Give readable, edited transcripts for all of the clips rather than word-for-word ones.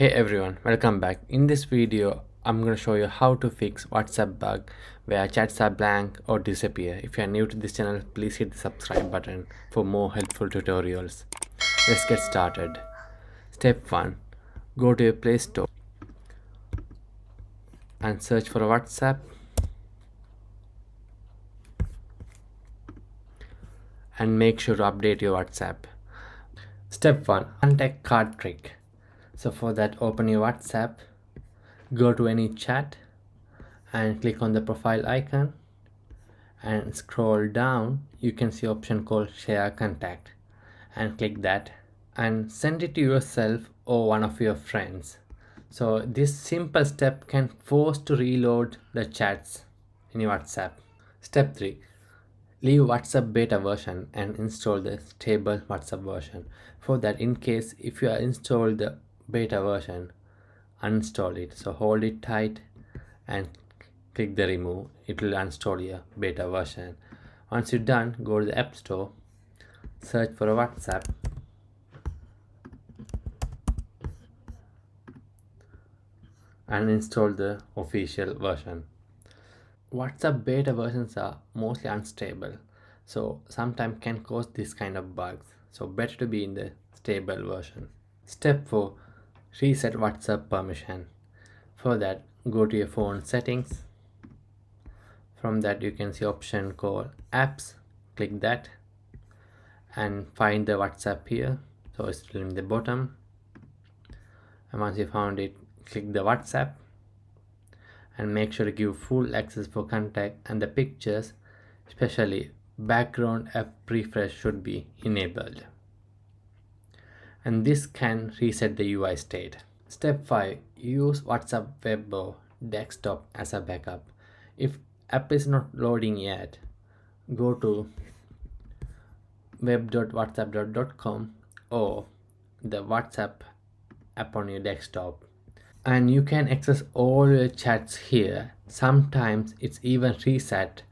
Hey everyone, welcome back. In this video, I'm going to show you how to fix WhatsApp bug where chats are blank or disappear. If you are new to this channel, please hit the subscribe button for more helpful tutorials. Let's get started. Step 1. Go to your Play Store and search for WhatsApp and make sure to update your WhatsApp. Step 1. Contact card trick. So for that, open your WhatsApp, go to any chat and click on the profile icon and scroll down. You can see option called share contact and click that and send it to yourself or one of your friends. So this simple step can force to reload the chats in your WhatsApp. Step 3. Leave WhatsApp beta version and install the stable WhatsApp version. For that, in case if you are installed the beta version, uninstall it. So hold it tight and click the remove. It will uninstall your beta version. Once you're done, go to the App Store, search for a WhatsApp and install the official version. WhatsApp beta versions are mostly unstable, so sometimes can cause this kind of bugs. So better to be in the stable version. Step 4. Reset WhatsApp permission. For that, go to your phone settings. From that, you can see option called apps. Click that and find the WhatsApp here. So it's in the bottom. And once you found it, click the WhatsApp and make sure to give full access for contact and the pictures, especially background app refresh should be enabled. And this can reset the UI state. Step 5. Use WhatsApp web or desktop as a backup. If app is not loading yet, go to web.whatsapp.com or the WhatsApp app on your desktop. And you can access all your chats here. Sometimes it's even reset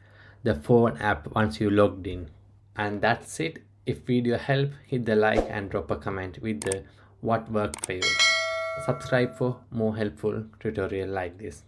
the phone app once you logged in. And that's it. If video helped, hit the like and drop a comment with the what worked for you. Subscribe for more helpful tutorial like this.